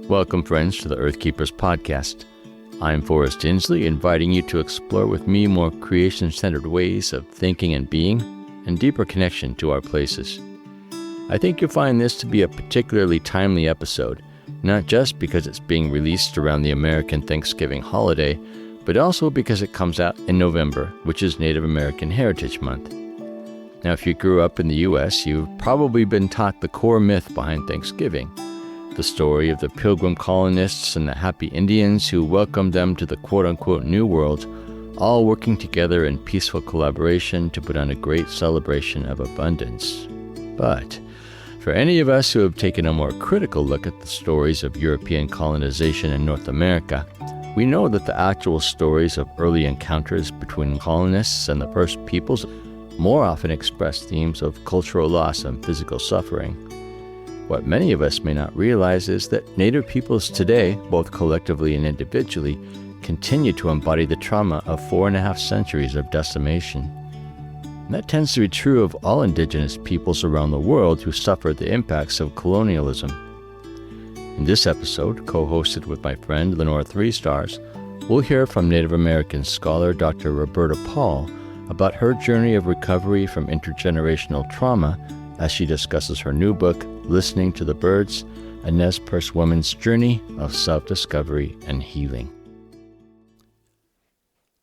Welcome, friends, to the Earth Keepers podcast. I'm Forrest Inslee, inviting you to explore with me more creation-centered ways of thinking and being, and deeper connection to our places. I think you'll find this to be a particularly timely episode, not just because it's being released around the American Thanksgiving holiday, but also because it comes out in November, which is Native American Heritage Month. Now, if you grew up in the U.S., you've probably been taught the core myth behind Thanksgiving, the story of the Pilgrim colonists and the happy Indians who welcomed them to the quote-unquote New World, all working together in peaceful collaboration to put on a great celebration of abundance. But for any of us who have taken a more critical look at the stories of European colonization in North America, we know that the actual stories of early encounters between colonists and the Perce peoples more often express themes of cultural loss and physical suffering. What many of us may not realize is that Native peoples today, both collectively and individually, continue to embody the trauma of 4.5 centuries of decimation. And that tends to be true of all indigenous peoples around the world who suffered the impacts of colonialism. In this episode, co-hosted with my friend Lenore Three Stars, we'll hear from Native American scholar Dr. Roberta Paul about her journey of recovery from intergenerational trauma as she discusses her new book, Listening to the Birds, a Nez Perce woman's journey of self-discovery and healing.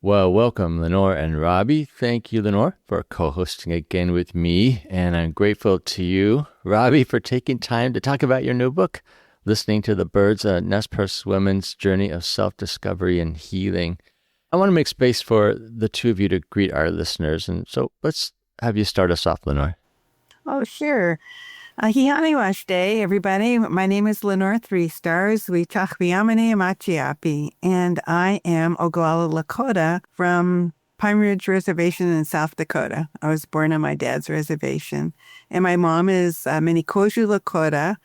Well, welcome, Lenore and Robbie. Thank you, Lenore, for co-hosting again with me, and I'm grateful to you, Robbie, for taking time to talk about your new book, Listening to the Birds, a Nez Perce woman's journey of self-discovery and healing. I want to make space for the two of you to greet our listeners, and so let's have you start us off, Lenore. Oh, sure. Hihaniwash Day, everybody. My name is Lenore Three Stars. We Tachviamane Machiapi, and I am Oglala Lakota from Pine Ridge Reservation in South Dakota. I was born on my dad's reservation. And my mom is Minikoju Lakota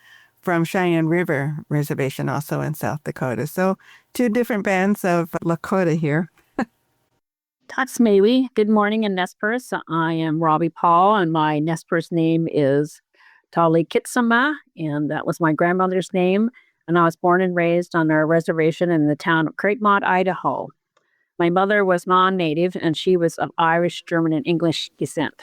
from Cheyenne River Reservation, also in South Dakota. So 2 different bands of Lakota here. Tatsmewi. Good morning in Nez Perce. I am Robbie Paul, and my Nez Perce name is Tali Kitsama, and that was my grandmother's name. And I was born and raised on our reservation in the town of Creighton, Idaho. My mother was non-native, and she was of Irish, German, and English descent.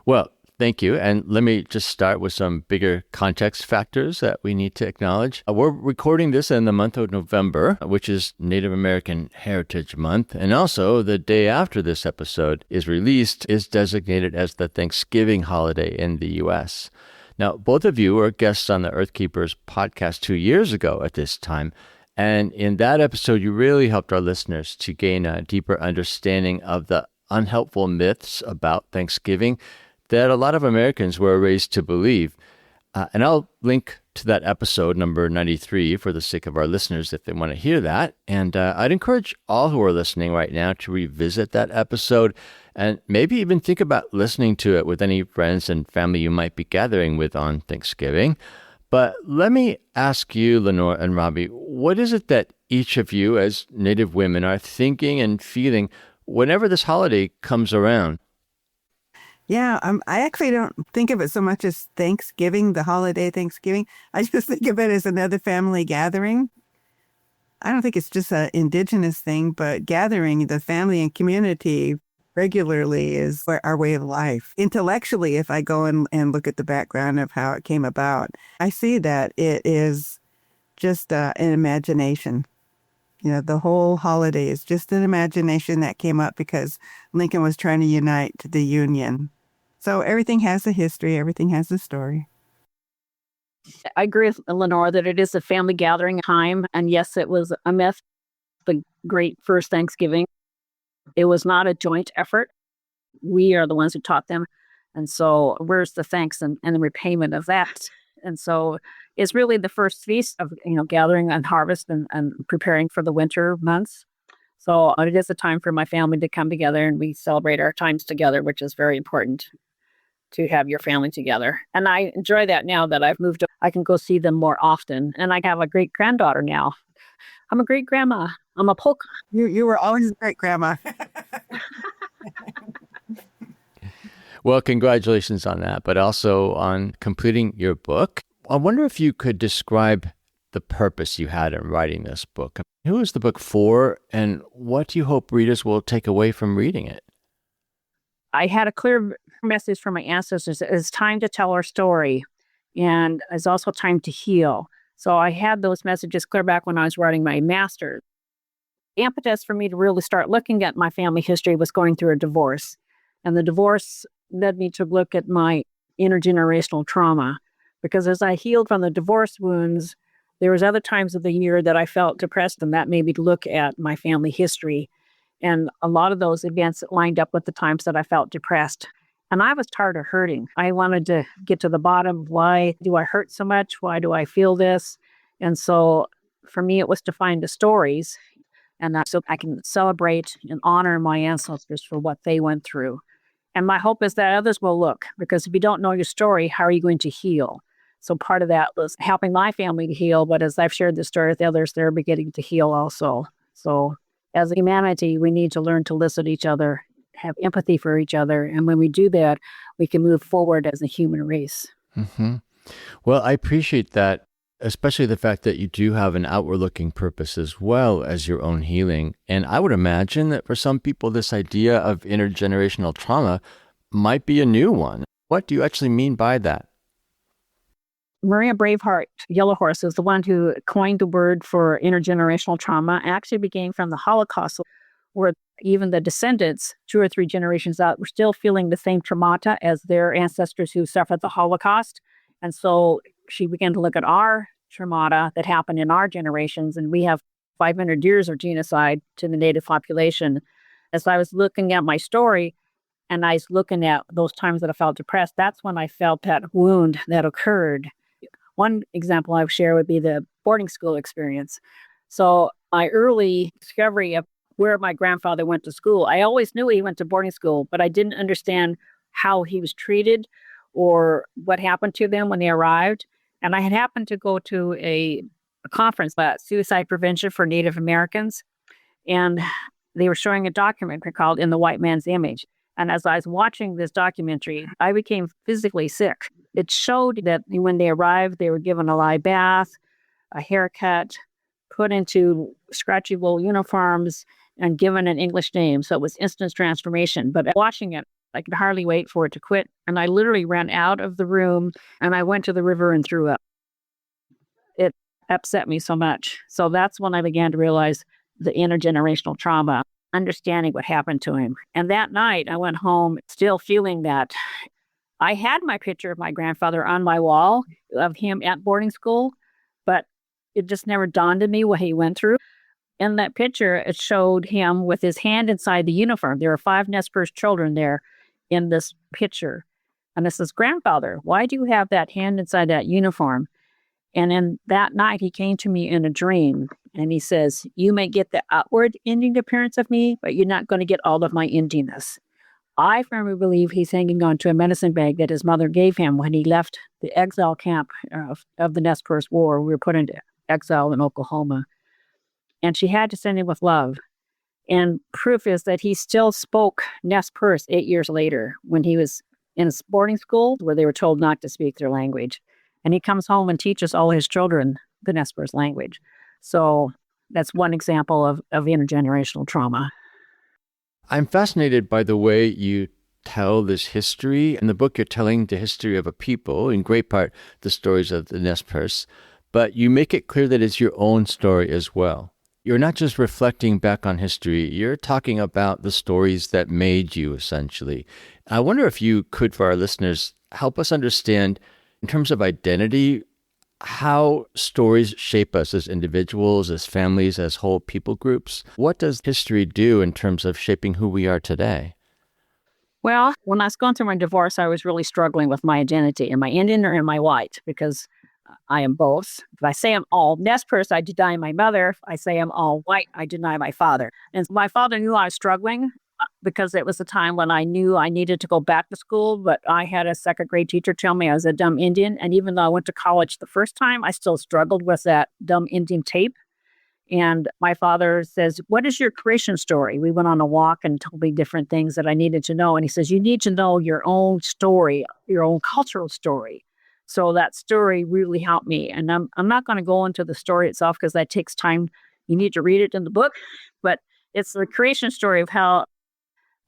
Well, thank you. And let me just start with some bigger context factors that we need to acknowledge. We're recording this in the month of November, which is Native American Heritage Month. And also, the day after this episode is released is designated as the Thanksgiving holiday in the U.S. Now, both of you were guests on the Earth Keepers podcast 2 years ago at this time. And in that episode, you really helped our listeners to gain a deeper understanding of the unhelpful myths about Thanksgiving that a lot of Americans were raised to believe. And I'll link to that episode, number 93, for the sake of our listeners if they want to hear that. And I'd encourage all who are listening right now to revisit that episode and maybe even think about listening to it with any friends and family you might be gathering with on Thanksgiving. But let me ask you, Lenore and Robbie, what is it that each of you as Native women are thinking and feeling whenever this holiday comes around? Yeah, I actually don't think of it so much as Thanksgiving, the holiday Thanksgiving. I just think of it as another family gathering. I don't think it's just an indigenous thing, but gathering the family and community regularly is our way of life. Intellectually, if I go and look at the background of how it came about, I see that it is just an imagination. You know, the whole holiday is just an imagination that came up because Lincoln was trying to unite the Union. So everything has a history, everything has a story. I agree with Lenore that it is a family gathering time. And yes, it was a myth, the great first Thanksgiving. It was not a joint effort. We are the ones who taught them. And so where's the thanks and the repayment of that? And so it's really the first feast of, gathering and harvest and preparing for the winter months. So it is a time for my family to come together and we celebrate our times together, which is very important to have your family together. And I enjoy that now that I've moved. I can go see them more often. And I have a great granddaughter now. I'm a great grandma. I'm a polka. You were always a great grandma. Well, congratulations on that, but also on completing your book. I wonder if you could describe the purpose you had in writing this book. Who is the book for, and what do you hope readers will take away from reading it? I had a clear message from my ancestors. It's time to tell our story, and it's also time to heal. So I had those messages clear back when I was writing my master's. The impetus for me to really start looking at my family history was going through a divorce. And the divorce led me to look at my intergenerational trauma. Because as I healed from the divorce wounds, there was other times of the year that I felt depressed, and that made me look at my family history. And a lot of those events lined up with the times that I felt depressed. And I was tired of hurting. I wanted to get to the bottom. Why do I hurt so much? Why do I feel this? And so for me, it was to find the stories, and so I can celebrate and honor my ancestors for what they went through. And my hope is that others will look, because if you don't know your story, how are you going to heal? So part of that was helping my family to heal. But as I've shared the story with others, they're beginning to heal also. So as a humanity, we need to learn to listen to each other, have empathy for each other. And when we do that, we can move forward as a human race. Mm-hmm. Well, I appreciate that, especially the fact that you do have an outward-looking purpose as well as your own healing. And I would imagine that for some people, this idea of intergenerational trauma might be a new one. What do you actually mean by that? Maria Braveheart Yellow Horse is the one who coined the word for intergenerational trauma. It actually began from the Holocaust, where even the descendants, 2 or 3 generations out, were still feeling the same traumata as their ancestors who suffered the Holocaust. And so she began to look at our traumata that happened in our generations, and we have 500 years of genocide to the Native population. As I was looking at my story, and I was looking at those times that I felt depressed, that's when I felt that wound that occurred. One example I would share would be the boarding school experience. So my early discovery of where my grandfather went to school, I always knew he went to boarding school, but I didn't understand how he was treated or what happened to them when they arrived. And I had happened to go to a conference about suicide prevention for Native Americans, and they were showing a documentary called In the White Man's Image. And as I was watching this documentary, I became physically sick. It showed that when they arrived, they were given a live bath, a haircut, put into scratchy wool uniforms, and given an English name. So it was instant transformation. But watching it, I could hardly wait for it to quit. And I literally ran out of the room, and I went to the river and threw up. It upset me so much. So that's when I began to realize the intergenerational trauma, understanding what happened to him. And that night, I went home still feeling that. I had my picture of my grandfather on my wall of him at boarding school, but it just never dawned on me what he went through. In that picture, it showed him with his hand inside the uniform. There were 5 Nez Perce children there in this picture. And it says, "Grandfather, why do you have that hand inside that uniform?" And in that night, he came to me in a dream, and he says, "You may get the outward Indian appearance of me, but you're not going to get all of my Indianness." I firmly believe he's hanging on to a medicine bag that his mother gave him when he left the exile camp of the Nez Perce War. We were put into exile in Oklahoma. And she had to send him with love. And proof is that he still spoke Nez Perce 8 years later when he was in a boarding school where they were told not to speak their language. And he comes home and teaches all his children the Nez Perce language. So that's one example of intergenerational trauma. I'm fascinated by the way you tell this history. In the book, you're telling the history of a people, in great part the stories of the Nez Perce, but you make it clear that it's your own story as well. You're not just reflecting back on history, you're talking about the stories that made you, essentially. I wonder if you could, for our listeners, help us understand, in terms of identity, how stories shape us as individuals, as families, as whole people groups. What does history do in terms of shaping who we are today? Well, when I was going through my divorce, I was really struggling with my identity. Am I Indian or am I white? Because I am both. If I say I'm all Nez Perce, I deny my mother. If I say I'm all white, I deny my father. And my father knew I was struggling because it was a time when I knew I needed to go back to school, but I had a second grade teacher tell me I was a dumb Indian. And even though I went to college the first time, I still struggled with that dumb Indian tape. And my father says, "What is your creation story?" We went on a walk and told me different things that I needed to know. And he says, "You need to know your own story, your own cultural story. So that story really helped me. And I'm not going to go into the story itself because that takes time. You need to read it in the book. But it's the creation story of how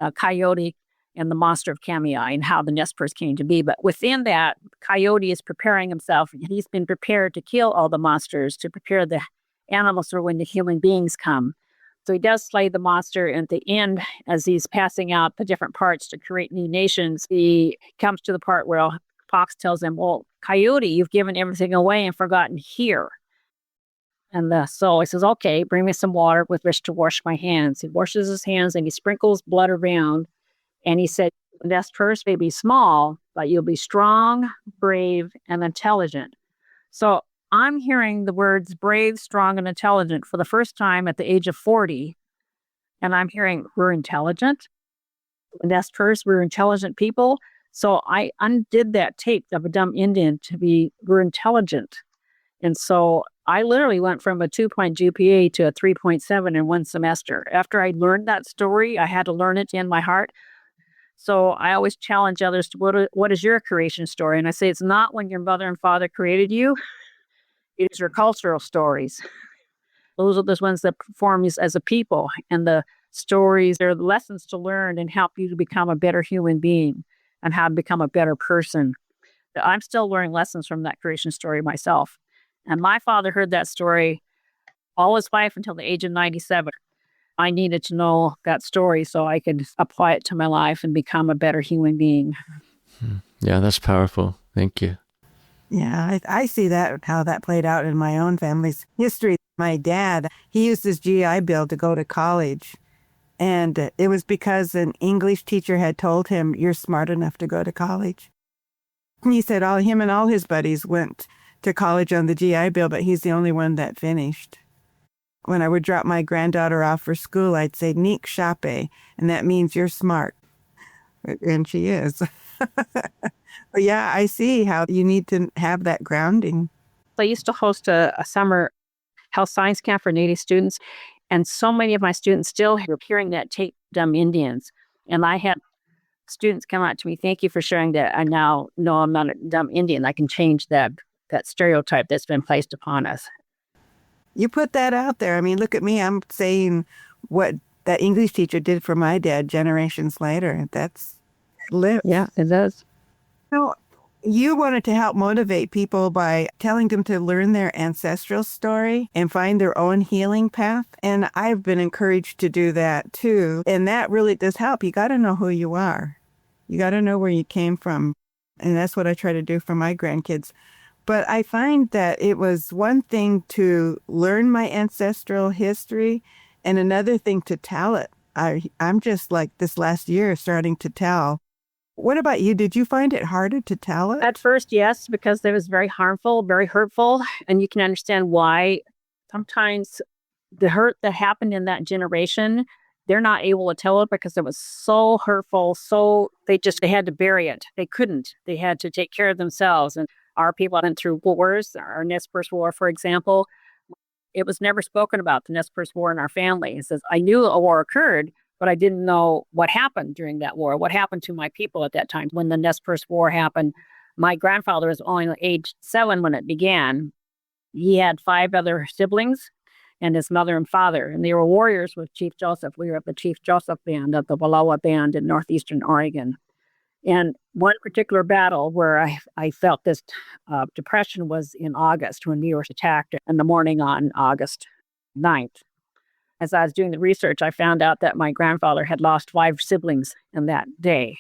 a coyote and the monster of Kamei and how the Nez Perce came to be. But within that, Coyote is preparing himself. He's been prepared to kill all the monsters, to prepare the animals for when the human beings come. So he does slay the monster. And at the end, as he's passing out the different parts to create new nations, he comes to the part where Fox tells him, well, Coyote, you've given everything away and forgotten here. And so he says, okay, bring me some water with which to wash my hands. He washes his hands and he sprinkles blood around. And he said, Nez Perce may be small, but you'll be strong, brave, and intelligent. So I'm hearing the words brave, strong, and intelligent for the first time at the age of 40. And I'm hearing we're intelligent. Nez Perce, we're intelligent people. So I undid that tape of a dumb Indian to be we're intelligent. And so I literally went from a 2-point GPA to a 3.7 in one semester. After I learned that story, I had to learn it in my heart. So I always challenge others to what is your creation story? And I say it's not when your mother and father created you. It is your cultural stories. Those are the ones that form you as a people. And the stories are the lessons to learn and help you to become a better human being and how to become a better person. I'm still learning lessons from that creation story myself. And my father heard that story all his life until the age of 97. I needed to know that story so I could apply it to my life and become a better human being. Yeah, that's powerful. Thank you. Yeah, I see that, how that played out in my own family's history. My dad, he used his GI Bill to go to college. And it was because an English teacher had told him, you're smart enough to go to college. And he said him and all his buddies went to college on the GI Bill, but he's the only one that finished. When I would drop my granddaughter off for school, I'd say, Neek Shape, and that means you're smart. And she is. But yeah, I see how you need to have that grounding. I used to host a summer health science camp for Native students, and so many of my students still were hearing that tape, Dumb Indians. And I had students come out to me, thank you for sharing that. I now know I'm not a dumb Indian. I can change that stereotype that's been placed upon us. You put that out there. I mean, look at me. I'm saying what that English teacher did for my dad generations later. That's lit. Yeah, it does. So you wanted to help motivate people by telling them to learn their ancestral story and find their own healing path. And I've been encouraged to do that too. And that really does help. You got to know who you are. You got to know where you came from. And that's what I try to do for my grandkids. But I find that it was one thing to learn my ancestral history and another thing to tell it. I'm just like this last year starting to tell. What about you? Did you find it harder to tell it? At first, yes, because it was very harmful, very hurtful. And you can understand why sometimes the hurt that happened in that generation, they're not able to tell it because it was so hurtful. So they had to bury it. They couldn't. They had to take care of themselves. And our people went through wars, our Nez Perce War, for example. It was never spoken about, the Nez Perce War in our family. It says, I knew a war occurred, but I didn't know what happened during that war, what happened to my people at that time. When the Nez Perce War happened, my grandfather was only age 7 when it began. He had 5 other siblings and his mother and father, and they were warriors with Chief Joseph. We were at the Chief Joseph Band of the Wallowa Band in northeastern Oregon. And one particular battle where I felt this depression was in August when we were attacked in the morning on August 9th. As I was doing the research, I found out that my grandfather had lost 5 siblings in that day.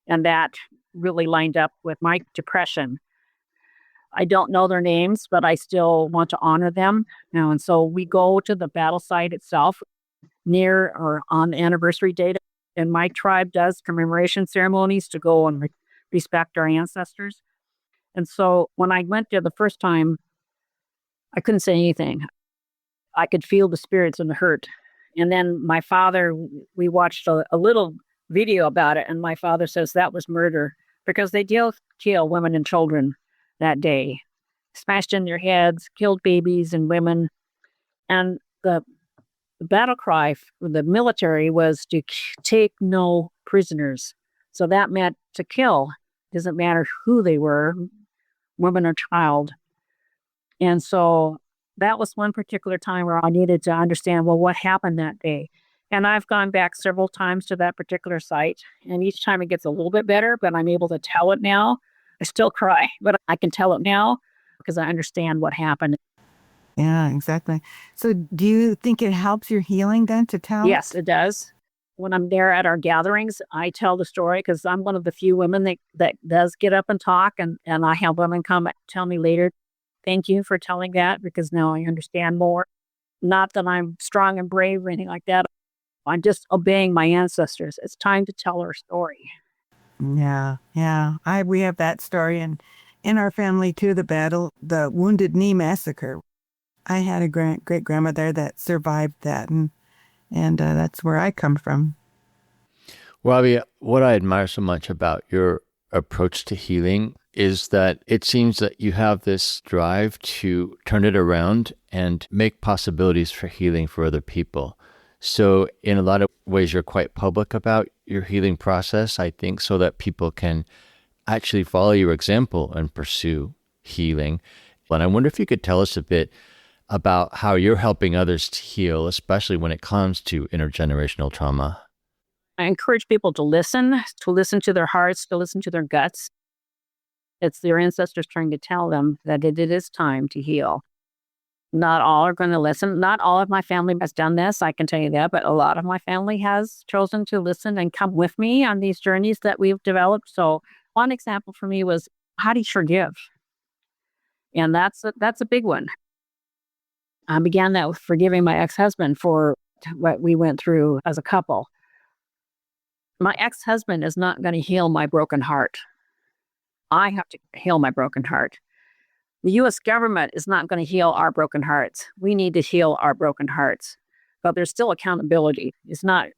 And that really lined up with my depression. I don't know their names, but I still want to honor them. And so we go to the battle site itself near or on the anniversary date. And my tribe does commemoration ceremonies to go and respect our ancestors. And so when I went there the first time, I couldn't say anything. I could feel the spirits and the hurt. And then my father, we watched a little video about it, and my father says that was murder because they did kill women and children that day, smashed in their heads, killed babies and women. And the battle cry for the military was to take no prisoners. So that meant to kill. Doesn't matter who they were. woman or child. And so that was one particular time where I needed to understand, well, what happened that day? And I've gone back several times to that particular site, and each time it gets a little bit better, but I'm able to tell it now. I still cry, but I can tell it now because I understand what happened. Yeah, exactly. So do you think it helps your healing then to tell Yes, it? it does. When I'm there at our gatherings, I tell the story because I'm one of the few women that does get up and talk, and I have women come tell me later, thank you for telling that because now I understand more. Not that I'm strong and brave or anything like that. I'm just obeying my ancestors. It's time to tell our story. Yeah, yeah. We have that story in our family too, the Wounded Knee Massacre. I had a great grandmother that survived that, and that's where I come from. Robbie, what I admire so much about your approach to healing is that it seems that you have this drive to turn it around and make possibilities for healing for other people. So in a lot of ways, you're quite public about your healing process, I think, so that people can actually follow your example and pursue healing. And I wonder if you could tell us a bit about how you're helping others to heal, especially when it comes to intergenerational trauma. I encourage people to listen to their hearts, to listen to their guts. It's their ancestors trying to tell them that it is time to heal. Not all are going to listen. Not all of my family has done this, I can tell you that, but a lot of my family has chosen to listen and come with me on these journeys that we've developed. So one example for me was, how do you forgive? And that's a big one. I began that with forgiving my ex-husband for what we went through as a couple. My ex-husband is not going to heal my broken heart. I have to heal my broken heart. The U.S. government is not going to heal our broken hearts. We need to heal our broken hearts. But there's still accountability. It's not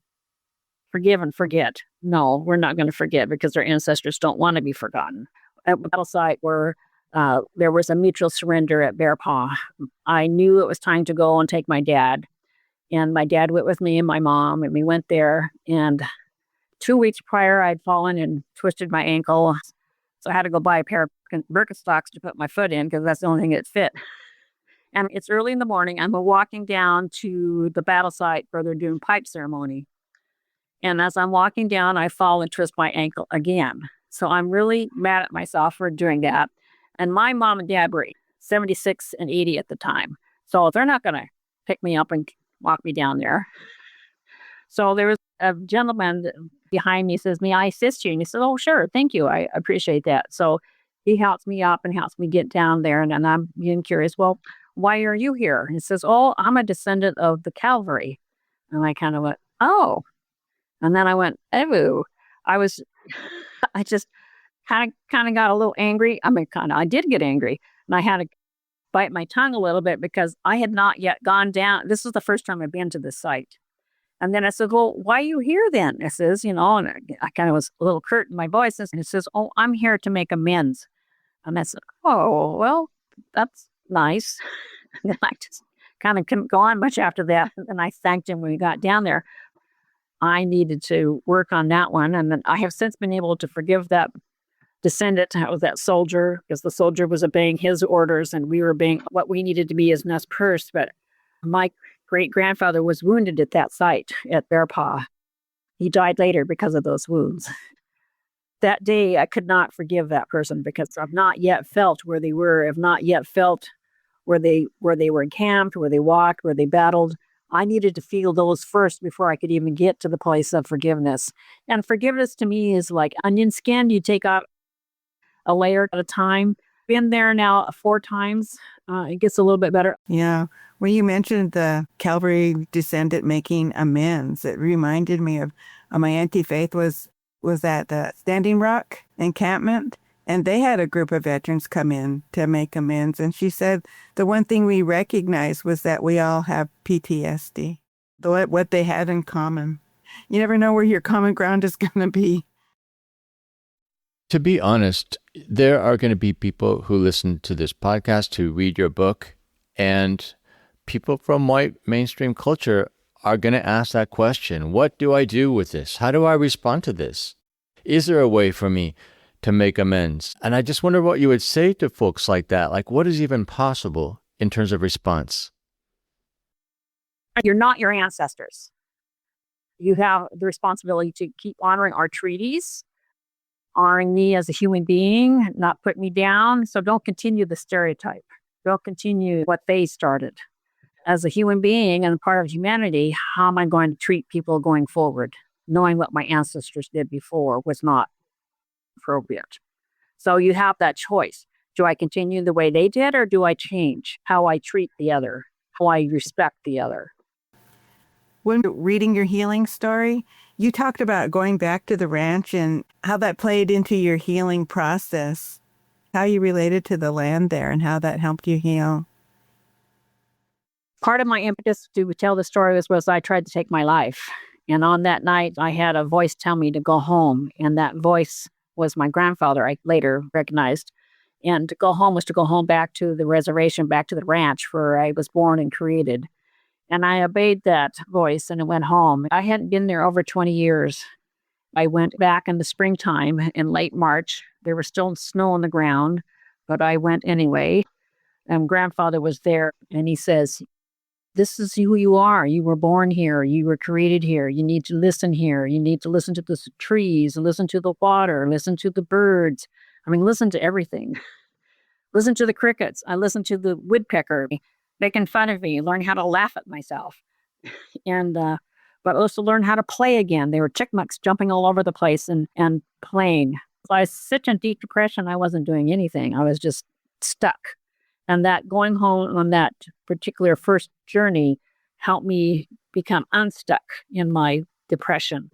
forgive and forget. No, we're not going to forget because our ancestors don't want to be forgotten. At the battle site where there was a mutual surrender at Bear Paw, I knew it was time to go and take my dad. And my dad went with me and my mom, and we went there. And 2 weeks prior, I'd fallen and twisted my ankle. So I had to go buy a pair of Birkenstocks to put my foot in because that's the only thing that fit. And it's early in the morning. I'm walking down to the battle site where they're doing pipe ceremony. And as I'm walking down, I fall and twist my ankle again. So I'm really mad at myself for doing that. And my mom and dad were 76 and 80 at the time. So they're not going to pick me up and walk me down there. So there was a gentleman behind me says, may I assist you? And he said, oh, sure. Thank you. I appreciate that. So he helps me up and helps me get down there. And I'm being curious, well, why are you here? And he says, oh, I'm a descendant of the Calvary. And I kind of went, oh. And then I went, oh. I just kind of got a little angry. I did get angry. And I had to bite my tongue a little bit because I had not yet gone down. This is the first time I've been to this site. And then I said, well, why are you here then? It says, and I kind of was a little curt in my voice. And it says, oh, I'm here to make amends. And I said, oh, well, that's nice. And then I just kind of couldn't go on much after that. And I thanked him when we got down there. I needed to work on that one. And then I have since been able to forgive that descendant, that soldier, because the soldier was obeying his orders and we were obeying what we needed to be as Nez Perce. But my great-grandfather was wounded at that site at Bear Paw. He died later because of those wounds. That day, I could not forgive that person because I've not yet felt where they were. I've not yet felt where they were encamped, where they walked, where they battled. I needed to feel those first before I could even get to the place of forgiveness. And forgiveness to me is like onion skin. You take off a layer at a time. Been there now 4 times. It gets a little bit better. Yeah. When you mentioned the Calvary descendant making amends, it reminded me of my Auntie Faith was at the Standing Rock encampment, and they had a group of veterans come in to make amends. And she said the one thing we recognized was that we all have PTSD, what they had in common. You never know where your common ground is going to be. To be honest, there are going to be people who listen to this podcast, who read your book, and people from white mainstream culture are going to ask that question. What do I do with this? How do I respond to this? Is there a way for me to make amends. And I just wonder what you would say to folks like that. Like, what is even possible in terms of response? You're not your ancestors. You have the responsibility to keep honoring our treaties, honoring me as a human being, not put me down. So don't continue the stereotype. Don't continue what they started. As a human being and part of humanity, how am I going to treat people going forward? Knowing what my ancestors did before was not appropriate. So you have that choice. Do I continue the way they did, or do I change how I treat the other, how I respect the other? When reading your healing story, you talked about going back to the ranch and how that played into your healing process, how you related to the land there and how that helped you heal. Part of my impetus to tell the story was I tried to take my life. And on that night, I had a voice tell me to go home. And that voice was my grandfather, I later recognized. And to go home was to go home back to the reservation, back to the ranch where I was born and created. And I obeyed that voice and went home. I hadn't been there over 20 years. I went back in the springtime in late March. There was still snow on the ground, but I went anyway. And grandfather was there, and he says, "This is who you are. You were born here. You were created here. You need to listen here. You need to listen to the trees, listen to the water, listen to the birds. I mean, listen to everything. Listen to the crickets. I listened to the woodpecker making fun of me, learn how to laugh at myself. And, but also learn how to play again. There were chipmunks jumping all over the place and playing. So I was such in deep depression, I wasn't doing anything. I was just stuck. And that going home on that particular first journey helped me become unstuck in my depression.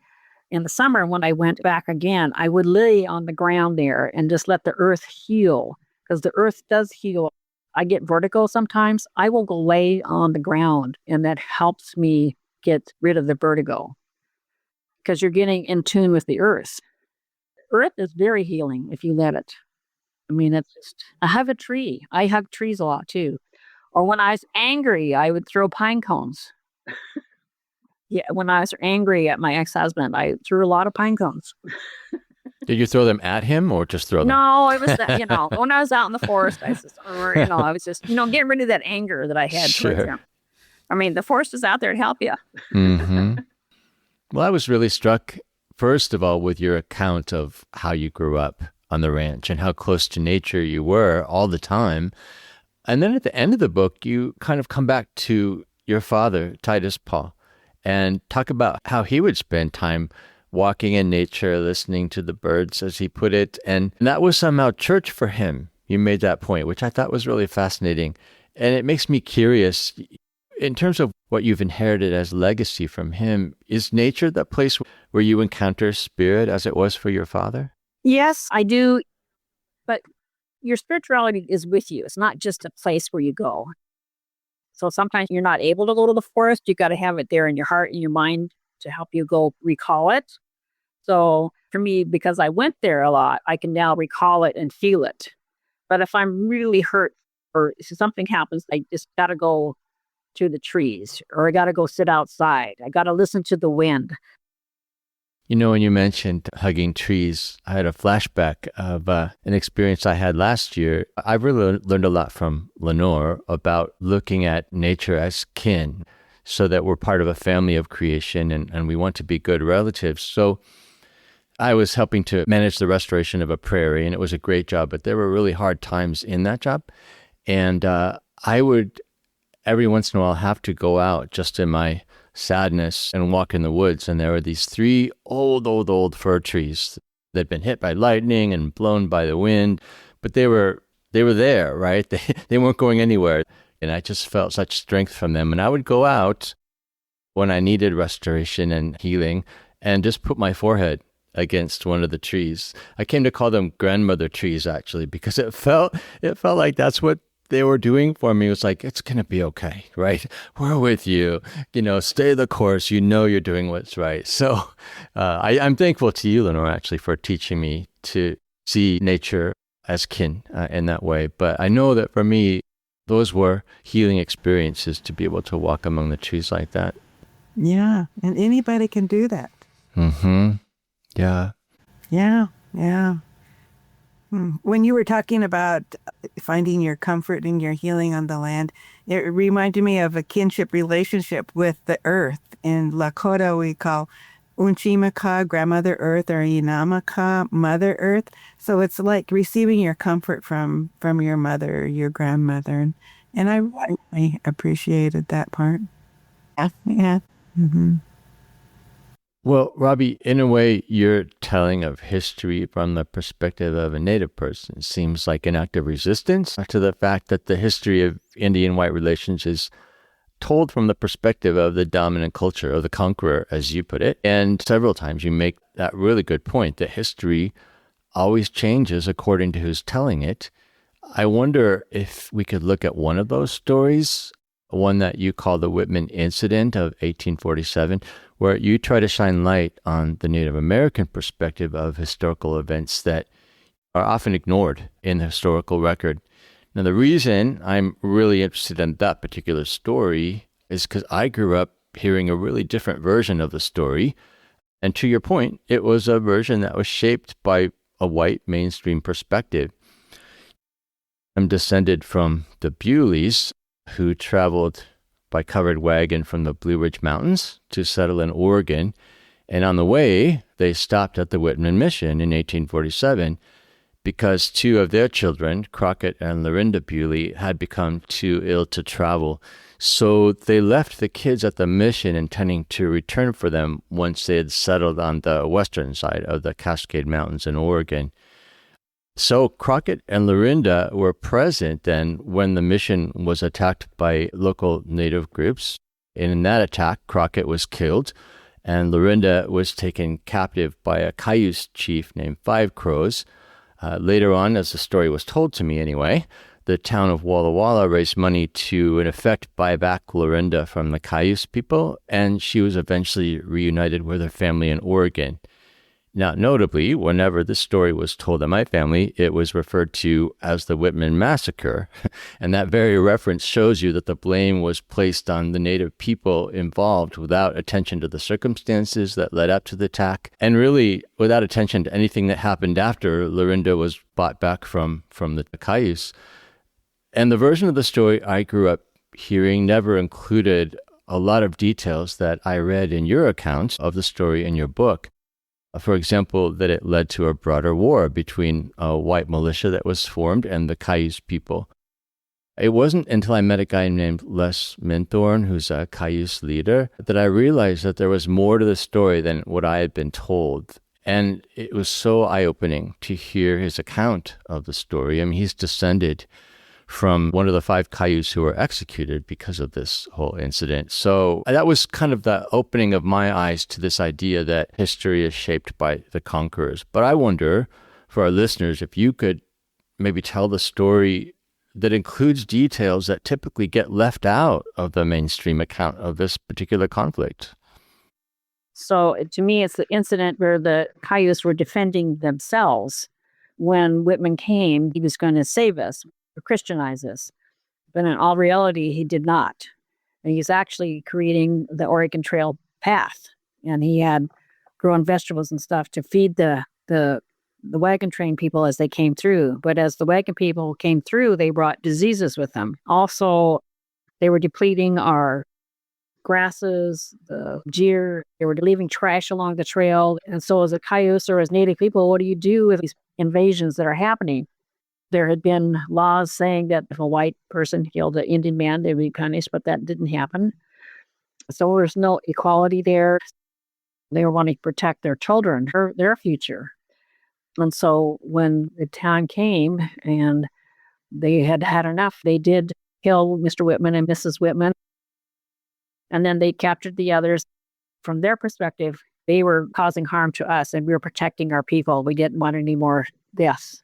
In the summer, when I went back again, I would lay on the ground there and just let the earth heal, because the earth does heal. I get vertigo sometimes. I will go lay on the ground, and that helps me get rid of the vertigo, because you're getting in tune with the earth. Earth is very healing if you let it. I mean, it's just, I have a tree. I hug trees a lot too. Or when I was angry, I would throw pine cones. Yeah, when I was angry at my ex-husband, I threw a lot of pine cones. Did you throw them at him or just throw them? No, it was that, when I was out in the forest, I was just, I was just, getting rid of that anger that I had towards him. I mean, the forest is out there to help you. Mm-hmm. Well, I was really struck, first of all, with your account of how you grew up on the ranch and how close to nature you were all the time. And then at the end of the book, you kind of come back to your father, Titus Paul, and talk about how he would spend time walking in nature, listening to the birds, as he put it. And that was somehow church for him. You made that point, which I thought was really fascinating. And it makes me curious, in terms of what you've inherited as legacy from him, is nature the place where you encounter spirit as it was for your father? Yes, I do. But your spirituality is with you. It's not just a place where you go. So sometimes you're not able to go to the forest. You got to have it there in your heart and your mind to help you go recall it. So for me, because I went there a lot, I can now recall it and feel it. But if I'm really hurt or something happens, I just got to go to the trees, or I got to go sit outside. I got to listen to the wind. When you mentioned hugging trees, I had a flashback of an experience I had last year. I really learned a lot from Lenore about looking at nature as kin, so that we're part of a family of creation and we want to be good relatives. So I was helping to manage the restoration of a prairie, and it was a great job, but there were really hard times in that job. And I would, every once in a while, have to go out just in my sadness and walk in the woods. And there were these 3 old fir trees that had been hit by lightning and blown by the wind, but they were there, right? They weren't going anywhere. And I just felt such strength from them. And I would go out when I needed restoration and healing and just put my forehead against one of the trees. I came to call them grandmother trees, actually, because it felt like that's what they were doing for me. It was like, it's going to be okay, right? We're with you, stay the course. You're doing what's right. So I'm thankful to you, Lenore, actually, for teaching me to see nature as kin in that way. But I know that for me, those were healing experiences to be able to walk among the trees like that. Yeah, and anybody can do that. Mm-hmm. Yeah. Yeah, yeah. When you were talking about finding your comfort and your healing on the land, it reminded me of a kinship relationship with the earth. In Lakota, we call Unchimaka, Grandmother Earth, or Inamaka, Mother Earth. So it's like receiving your comfort from your mother, or your grandmother. And I appreciated that part. Yeah. Mm-hmm. Well, Robbie, in a way, your telling of history from the perspective of a Native person seems like an act of resistance to the fact that the history of Indian-white relations is told from the perspective of the dominant culture, of the conqueror, as you put it. And several times you make that really good point that history always changes according to who's telling it. I wonder if we could look at one of those stories, one that you call the Whitman Incident of 1847, where you try to shine light on the Native American perspective of historical events that are often ignored in the historical record. Now, the reason I'm really interested in that particular story is because I grew up hearing a really different version of the story. And to your point, it was a version that was shaped by a white mainstream perspective. I'm descended from the Bewleys, who traveled by covered wagon from the Blue Ridge Mountains to settle in Oregon. And on the way, they stopped at the Whitman Mission in 1847 because two of their children, Crockett and Lorinda Bewley, had become too ill to travel. So they left the kids at the mission intending to return for them once they had settled on the western side of the Cascade Mountains in Oregon. So Crockett and Lorinda were present then when the mission was attacked by local Native groups. And in that attack, Crockett was killed, and Lorinda was taken captive by a Cayuse chief named Five Crows. Later on, as the story was told to me anyway, the town of Walla Walla raised money to, in effect, buy back Lorinda from the Cayuse people, and she was eventually reunited with her family in Oregon. Now, notably, whenever this story was told in my family, it was referred to as the Whitman Massacre. And that very reference shows you that the blame was placed on the Native people involved without attention to the circumstances that led up to the attack, and really without attention to anything that happened after Lorinda was bought back from the Cayuse. And the version of the story I grew up hearing never included a lot of details that I read in your account of the story in your book. For example, that it led to a broader war between a white militia that was formed and the Cayuse people. It wasn't until I met a guy named Les Minthorn, who's a Cayuse leader, that I realized that there was more to the story than what I had been told. And it was so eye-opening to hear his account of the story. I mean, he's descended from one of the 5 Cayuse who were executed because of this whole incident. So that was kind of the opening of my eyes to this idea that history is shaped by the conquerors. But I wonder, for our listeners, if you could maybe tell the story that includes details that typically get left out of the mainstream account of this particular conflict. So to me, it's the incident where the Cayuse were defending themselves. When Whitman came, he was going to save us, Christianize us. But in all reality, he did not. And he's actually creating the Oregon Trail path. And he had grown vegetables and stuff to feed the wagon train people as they came through. But as the wagon people came through, they brought diseases with them. Also, they were depleting our grasses, the deer. They were leaving trash along the trail. And so as a Cayuse or as Native people, what do you do with these invasions that are happening? There had been laws saying that if a white person killed an Indian man, they'd be punished, but that didn't happen. So there's no equality there. They were wanting to protect their children, their future. And so when the time came and they had had enough, they did kill Mr. Whitman and Mrs. Whitman. And then they captured the others. From their perspective, they were causing harm to us and we were protecting our people. We didn't want any more deaths.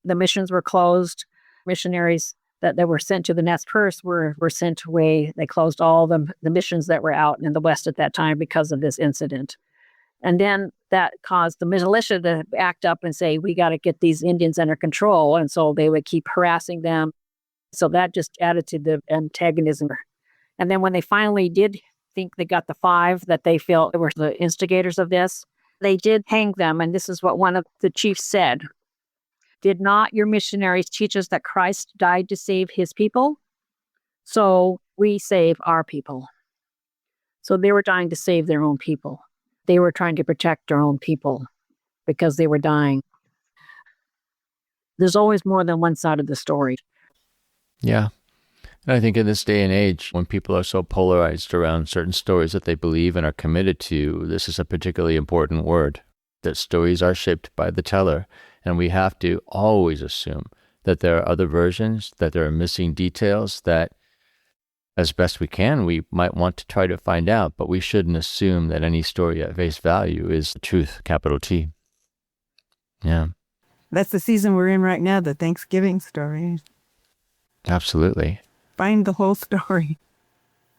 The missions were closed. Missionaries that were sent to the Nez Perce were sent away. They closed all the missions that were out in the West at that time because of this incident. And then that caused the militia to act up and say, we got to get these Indians under control. And so they would keep harassing them. So that just added to the antagonism. And then when they finally did think they got the 5 that they felt were the instigators of this, they did hang them. And this is what one of the chiefs said. Did not your missionaries teach us that Christ died to save his people? So we save our people. So they were dying to save their own people. They were trying to protect their own people because they were dying. There's always more than one side of the story. Yeah. And I think in this day and age, when people are so polarized around certain stories that they believe and are committed to, this is a particularly important word, that stories are shaped by the teller. And we have to always assume that there are other versions, that there are missing details that, as best we can, we might want to try to find out, but we shouldn't assume that any story at face value is the truth, capital T. Yeah. That's the season we're in right now, the Thanksgiving story. Absolutely. Find the whole story.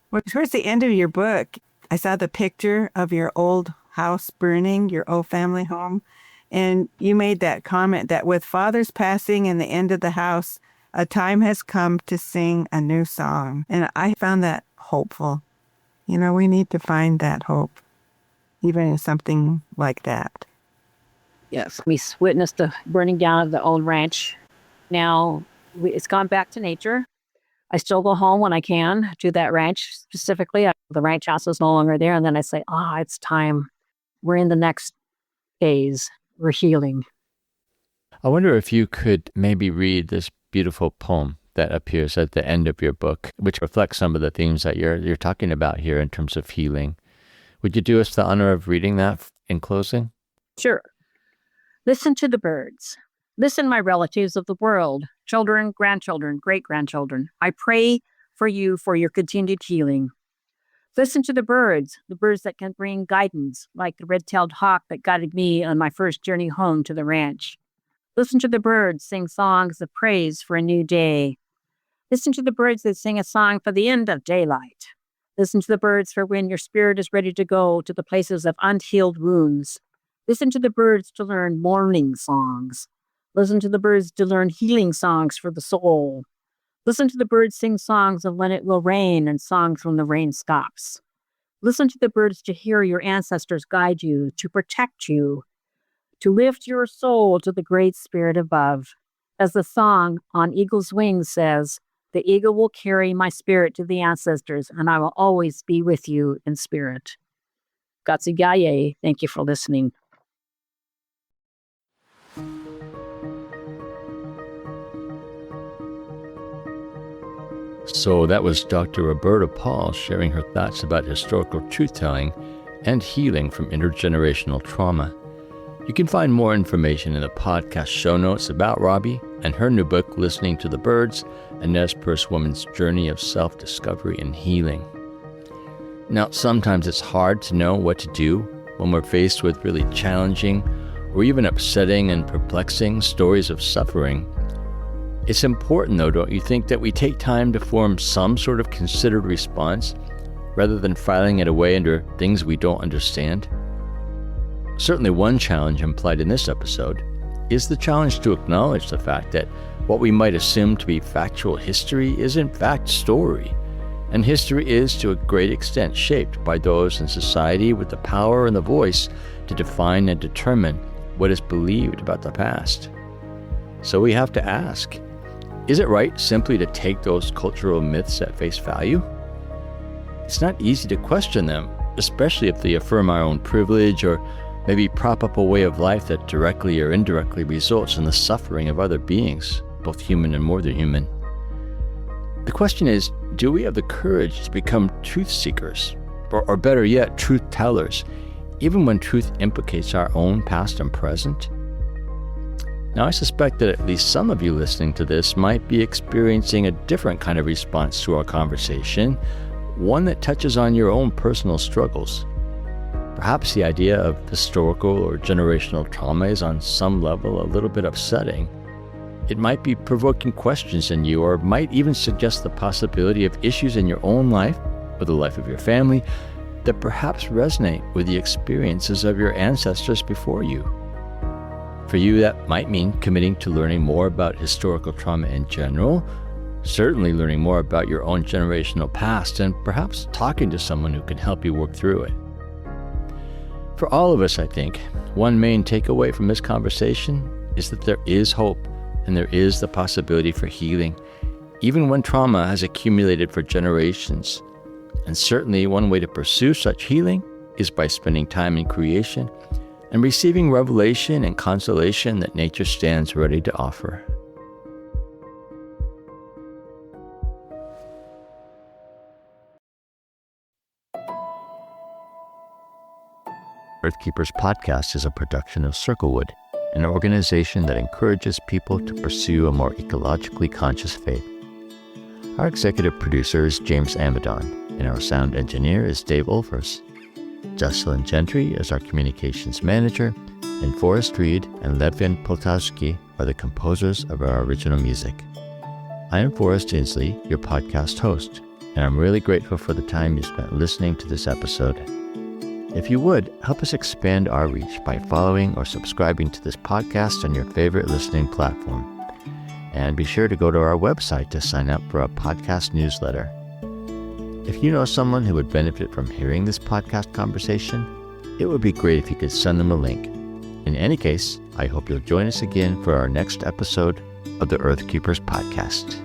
Well, towards the end of your book, I saw the picture of your old house burning, your old family home. And you made that comment that with Father's passing and the end of the house, a time has come to sing a new song. And I found that hopeful. You know, we need to find that hope, even in something like that. Yes, we witnessed the burning down of the old ranch. Now it's gone back to nature. I still go home when I can to that ranch specifically. The ranch house is no longer there. And then I say, it's time. We're in the next phase. We're healing. I wonder if you could maybe read this beautiful poem that appears at the end of your book, which reflects some of the themes that you're talking about here in terms of healing. Would you do us the honor of reading that in closing? Sure. Listen to the birds. Listen, my relatives of the world, children, grandchildren, great-grandchildren. I pray for you for your continued healing. Listen to the birds that can bring guidance, like the red-tailed hawk that guided me on my first journey home to the ranch. Listen to the birds sing songs of praise for a new day. Listen to the birds that sing a song for the end of daylight. Listen to the birds for when your spirit is ready to go to the places of unhealed wounds. Listen to the birds to learn mourning songs. Listen to the birds to learn healing songs for the soul. Listen to the birds sing songs of when it will rain and songs when the rain stops. Listen to the birds to hear your ancestors guide you, to protect you, to lift your soul to the great spirit above. As the song On Eagle's Wings says, the eagle will carry my spirit to the ancestors, and I will always be with you in spirit. Gatsigaye, thank you for listening. So that was Dr. Roberta Paul sharing her thoughts about historical truth-telling and healing from intergenerational trauma. You can find more information in the podcast show notes about Robbie and her new book, Listening to the Birds, a Nez Perce woman's journey of self-discovery and healing. Now, sometimes it's hard to know what to do when we're faced with really challenging or even upsetting and perplexing stories of suffering. It's important, though, don't you think, that we take time to form some sort of considered response rather than filing it away under things we don't understand? Certainly one challenge implied in this episode is the challenge to acknowledge the fact that what we might assume to be factual history is in fact story. And history is, to a great extent, shaped by those in society with the power and the voice to define and determine what is believed about the past. So we have to ask, is it right simply to take those cultural myths at face value? It's not easy to question them, especially if they affirm our own privilege or maybe prop up a way of life that directly or indirectly results in the suffering of other beings, both human and more than human. The question is, do we have the courage to become truth seekers, or better yet, truth tellers, even when truth implicates our own past and present? Now, I suspect that at least some of you listening to this might be experiencing a different kind of response to our conversation, one that touches on your own personal struggles. Perhaps the idea of historical or generational trauma is on some level a little bit upsetting. It might be provoking questions in you, or might even suggest the possibility of issues in your own life or the life of your family that perhaps resonate with the experiences of your ancestors before you. For you, that might mean committing to learning more about historical trauma in general, certainly learning more about your own generational past, and perhaps talking to someone who can help you work through it. For all of us, I think, one main takeaway from this conversation is that there is hope and there is the possibility for healing, even when trauma has accumulated for generations. And certainly one way to pursue such healing is by spending time in creation and receiving revelation and consolation that nature stands ready to offer. Earthkeepers Podcast is a production of Circlewood, an organization that encourages people to pursue a more ecologically conscious faith. Our executive producer is James Amadon, and our sound engineer is Dave Olfers. Jocelyn Gentry is our communications manager, and Forrest Reed and Levin Poltavsky are the composers of our original music. I am Forrest Inslee, your podcast host, and I'm really grateful for the time you spent listening to this episode. If you would, help us expand our reach by following or subscribing to this podcast on your favorite listening platform. And be sure to go to our website to sign up for a podcast newsletter. If you know someone who would benefit from hearing this podcast conversation, it would be great if you could send them a link. In any case, I hope you'll join us again for our next episode of the Earthkeepers Podcast.